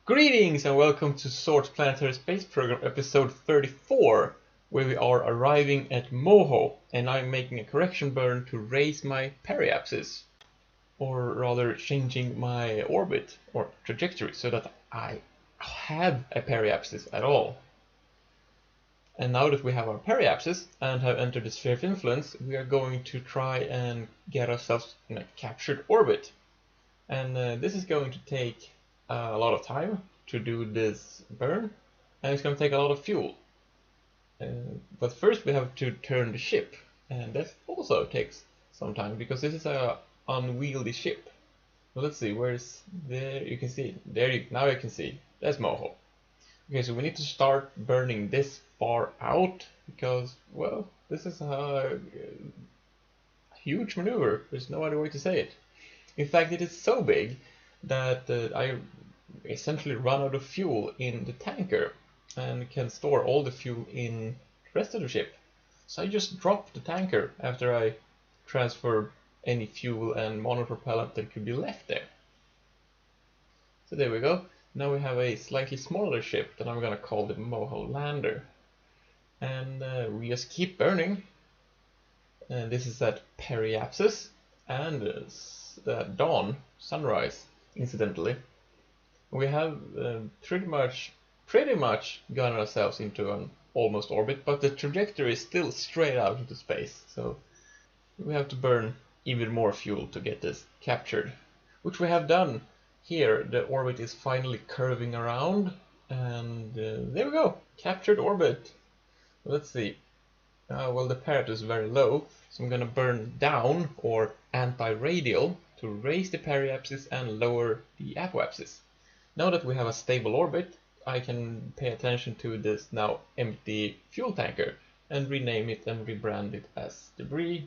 Greetings and welcome to Zord's Planetary Space Program episode 34, where we are arriving at Moho, and I'm making a correction burn to raise my periapsis, or rather changing my orbit or trajectory so that I have a periapsis at all. And now that we have our periapsis and have entered the sphere of influence, we are going to try and get ourselves in a captured orbit. And this is going to take a lot of time to do this burn, and it's going to take a lot of fuel. But first we have to turn the ship, and that also takes some time because this is a unwieldy ship. Well, let's see, where's there? You can see now you can see there's Moho. Okay, so we need to start burning this far out because, well, this is a huge maneuver. There's no other way to say it. In fact, it is so big that I essentially run out of fuel in the tanker and can store all the fuel in the rest of the ship. So I just drop the tanker after I transfer any fuel and monopropellant that could be left there. So there we go. Now we have a slightly smaller ship that I'm gonna call the Moho Lander. And we just keep burning. And this is at periapsis and dawn, sunrise, incidentally. We have pretty much gotten ourselves into an almost orbit, but the trajectory is still straight out into space, so we have to burn even more fuel to get this captured, which we have done. Here the orbit is finally curving around, and there we go, captured orbit. Let's see. Well, the periapsis is very low, so I'm gonna burn down or anti-radial to raise the periapsis and lower the apoapsis. Now that we have a stable orbit, I can pay attention to this now empty fuel tanker and rename it and rebrand it as debris.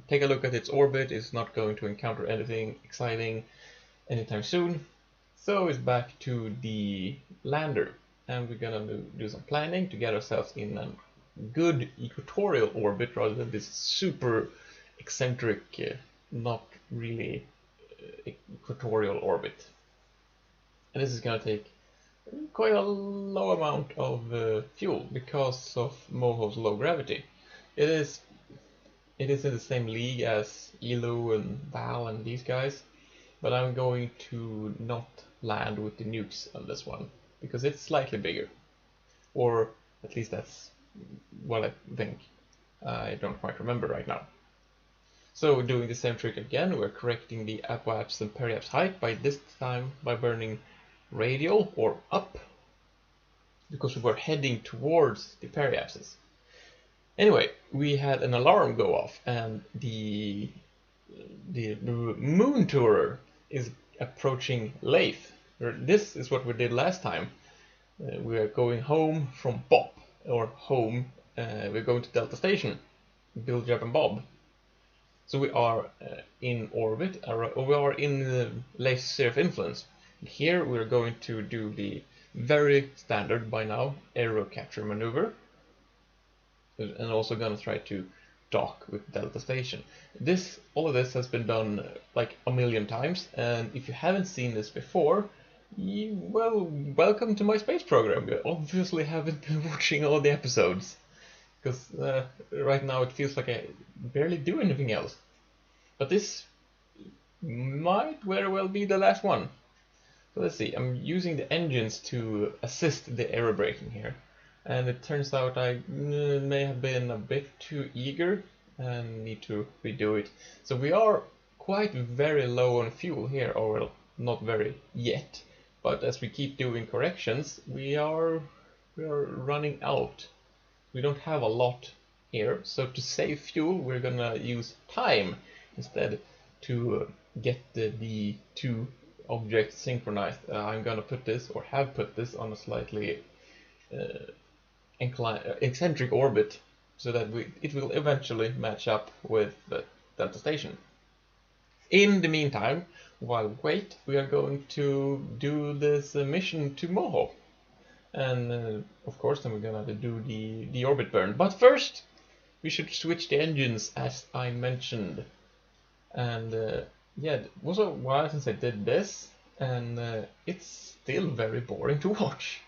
Take a look at its orbit. It's not going to encounter anything exciting anytime soon. So it's back to the lander, and we're gonna do some planning to get ourselves in a good equatorial orbit rather than this super eccentric, not really equatorial orbit. And this is going to take quite a low amount of fuel because of Moho's low gravity. It is in the same league as Elu and Val and these guys, but I'm going to not land with the nukes on this one because it's slightly bigger, or at least that's what I think. I don't quite remember right now. So doing the same trick again, we're correcting the apoapsis and periapsis height, by this time by burning radial or up, because we were heading towards the periapsis. Anyway, we had an alarm go off, and the moon tourer is approaching Leif. This is what we did last time. We are going home from Bob, or home. We're going to Delta Station, Bill, Jeb, and Bob. So we are in orbit. We are in Leif's sphere of influence. Here we're going to do the very standard by now aero capture maneuver, and also going to try to dock with Delta Station. All of this has been done like a million times, and if you haven't seen this before, well, welcome to my space program. You obviously haven't been watching all the episodes, because right now it feels like I barely do anything else. But this might very well be the last one. So let's see, I'm using the engines to assist the aerobraking here, and it turns out I may have been a bit too eager and need to redo it. So we are quite very low on fuel here, or well, not very yet, but as we keep doing corrections, we are running out. We don't have a lot here, so to save fuel we're gonna use time instead to get the two objects synchronized. I'm gonna put this, or have put this, on a slightly eccentric orbit so that it will eventually match up with the Delta Station. In the meantime, while we wait, we are going to do this mission to Moho, and of course then we're gonna do the orbit burn. But first we should switch the engines, as I mentioned. And yeah, it was a while since I did this, and it's still very boring to watch.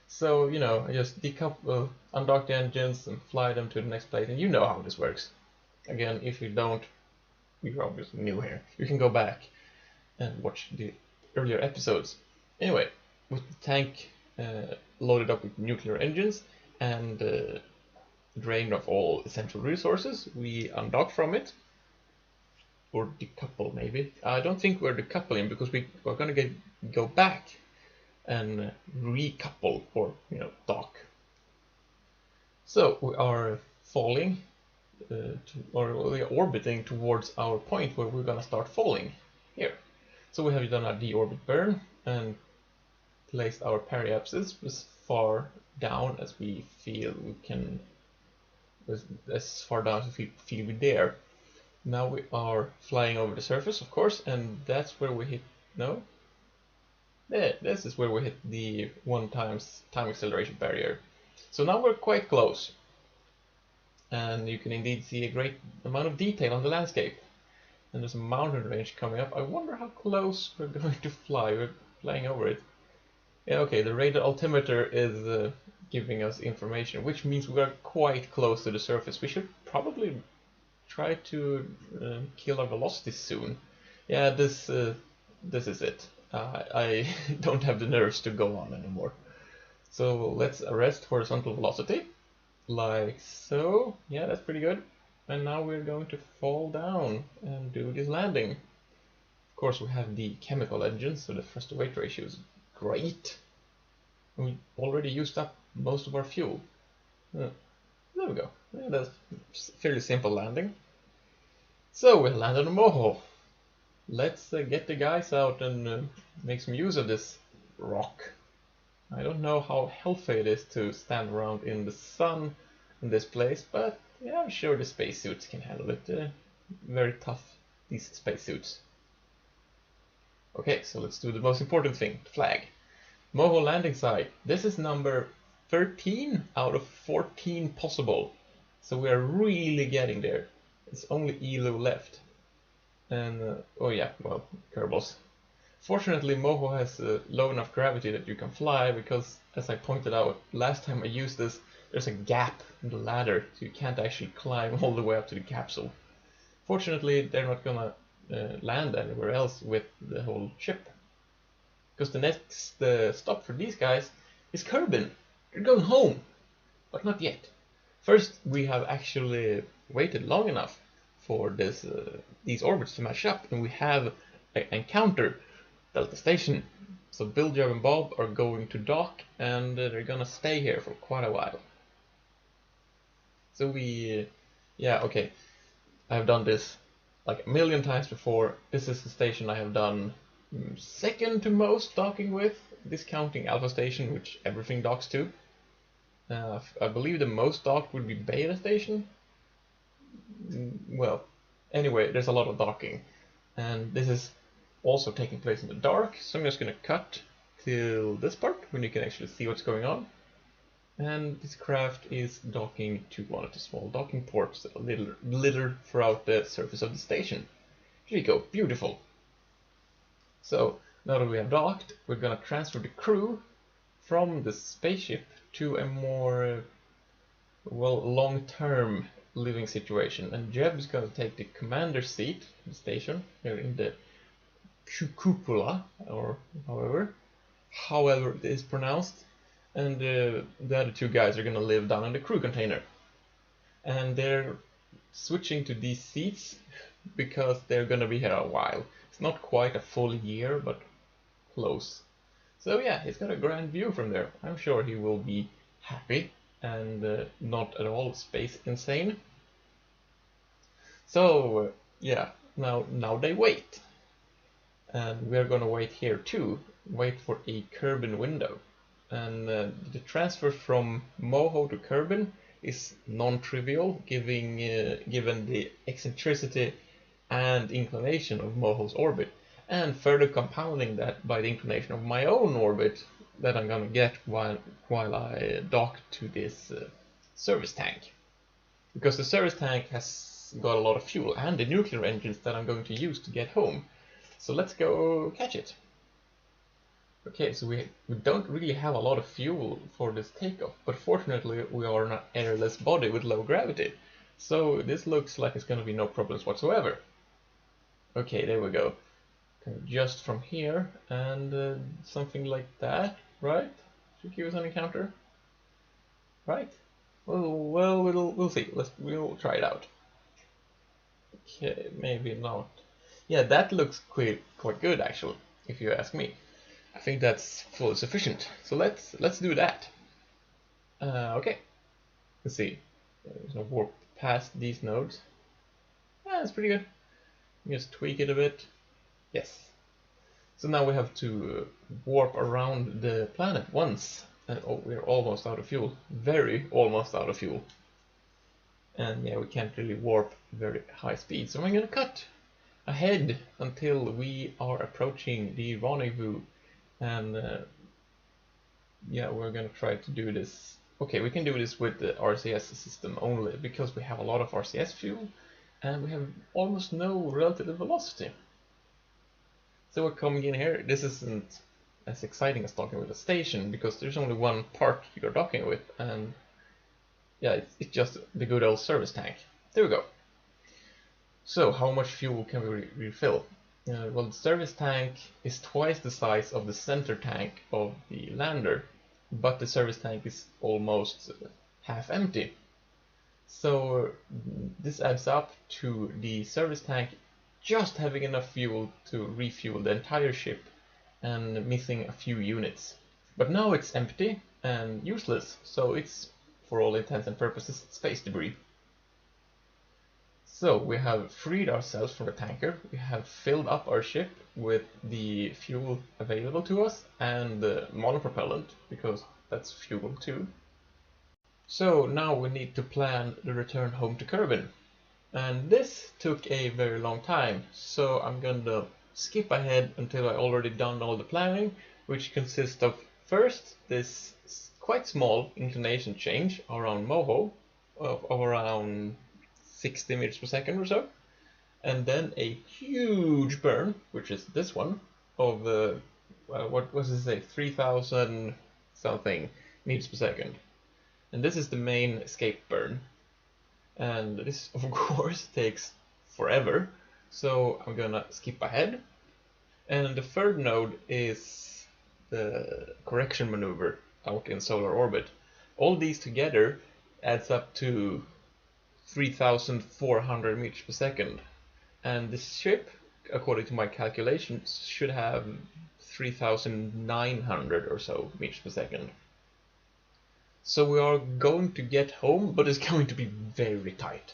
So, you know, I just decouple, undock the engines and fly them to the next place, and you know how this works. Again, if you don't, you're obviously new here. You can go back and watch the earlier episodes. Anyway, with the tank loaded up with nuclear engines and drained of all essential resources, we undock from it. Or decouple, maybe. I don't think we're decoupling because we're going to go back and recouple, or dock. So we are falling, or we are orbiting towards our point where we're going to start falling here. So we have done a deorbit burn and placed our periapsis as far down as we feel we can, as far down as we feel we dare. Now we are flying over the surface, of course, and that's where we hit. No? Yeah, this is where we hit the 1 times time acceleration barrier. So now we're quite close. And you can indeed see a great amount of detail on the landscape. And there's a mountain range coming up. I wonder how close we're going to fly. We're flying over it. Yeah, okay, the radar altimeter is giving us information, which means we are quite close to the surface. We should probably try to kill our velocity soon. Yeah, this is it. I don't have the nerves to go on anymore. So let's arrest horizontal velocity, like so. Yeah, that's pretty good. And now we're going to fall down and do this landing. Of course, we have the chemical engine, so the thrust to weight ratio is great. We already used up most of our fuel. There we go. Yeah, that's a fairly simple landing. So we landed on Moho. Let's get the guys out and make some use of this rock. I don't know how healthy it is to stand around in the sun in this place, but yeah, I'm sure the spacesuits can handle it. Very tough, these spacesuits. Okay, so let's do the most important thing, the flag. Moho landing site. This is number 13 out of 14 possible. So we are really getting there. It's only Elo left. And, oh yeah, well, Kerbals. Fortunately, Moho has low enough gravity that you can fly, because, as I pointed out last time I used this, there's a gap in the ladder, so you can't actually climb all the way up to the capsule. Fortunately, they're not gonna land anywhere else with the whole ship. Because the next stop for these guys is Kerbin. They're going home, but not yet. First, we have actually waited long enough for these orbits to match up, and we have an encounter Delta Station. So Bill, Joe, and Bob are going to dock, and they're gonna stay here for quite a while. So yeah, okay, I've done this like a million times before. This is the station I have done second to most docking with, discounting Alpha Station, which everything docks to. I believe the most docked would be Beta Station. Well, anyway, there's a lot of docking, and this is also taking place in the dark, so I'm just going to cut till this part when you can actually see what's going on. And this craft is docking to one of the small docking ports that are littered throughout the surface of the station. Here you go, beautiful. So now that we have docked, we're going to transfer the crew from the spaceship to a more long-term living situation. And Jeb is going to take the commander's seat in the station here in the cupola, or however it is pronounced. And the other two guys are going to live down in the crew container. And they're switching to these seats because they're going to be here a while. It's not quite a full year, but close. So yeah, he's got a grand view from there. I'm sure he will be happy and not at all space insane. So yeah, now they wait. And we're going to wait here too. Wait for a Kerbin window. And the transfer from Moho to Kerbin is non-trivial, given the eccentricity and inclination of Moho's orbit, and further compounding that by the inclination of my own orbit that I'm gonna get while I dock to this service tank. Because the service tank has got a lot of fuel and the nuclear engines that I'm going to use to get home. So let's go catch it. Okay, so we don't really have a lot of fuel for this takeoff, but fortunately we are an airless body with low gravity. So this looks like it's gonna be no problems whatsoever. Okay, there we go. Just from here and something like that, right? Should give us an encounter, right? Well, we'll see. We'll try it out. Okay, maybe not. Yeah, that looks quite good actually, if you ask me. I think that's fully sufficient. So let's do that. Okay, let's see. There's no warp past these nodes. Yeah, that's pretty good. Just tweak it a bit. Yes. So now we have to warp around the planet once. And oh, we're almost out of fuel. Very almost out of fuel. And yeah, we can't really warp very high speed. So I'm gonna cut ahead until we are approaching the rendezvous. And yeah, we're gonna try to do this. Okay, we can do this with the RCS system only because we have a lot of RCS fuel and we have almost no relative velocity. So we're coming in here. This isn't as exciting as docking with a station because there's only one part you're docking with, and yeah, it's just the good old service tank. There we go. So how much fuel can we refill? Well, the service tank is twice the size of the center tank of the lander, but the service tank is almost half empty. So this adds up to the service tank just having enough fuel to refuel the entire ship and missing a few units. But now it's empty and useless, so it's, for all intents and purposes, space debris. So we have freed ourselves from the tanker, we have filled up our ship with the fuel available to us and the monopropellant, because that's fuel too. So now we need to plan the return home to Kerbin. And this took a very long time, so I'm gonna skip ahead until I already done all the planning, which consists of first this quite small inclination change around Moho of around 60 meters per second or so, and then a huge burn, which is this one, of what was it say, 3,000 something meters per second. And this is the main escape burn. And this, of course, takes forever, so I'm gonna skip ahead. And the third node is the correction maneuver out in solar orbit. All these together adds up to 3,400 meters per second. And this ship, according to my calculations, should have 3,900 or so meters per second. So we are going to get home, but it's going to be very tight.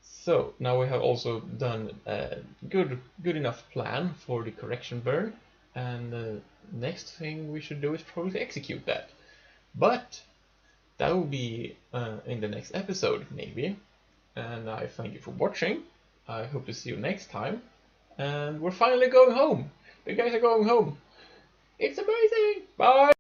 So now we have also done a good enough plan for the correction burn, and the next thing we should do is probably to execute that. But that will be in the next episode, maybe. And I thank you for watching. I hope to see you next time. And we're finally going home. The guys are going home. It's amazing. Bye.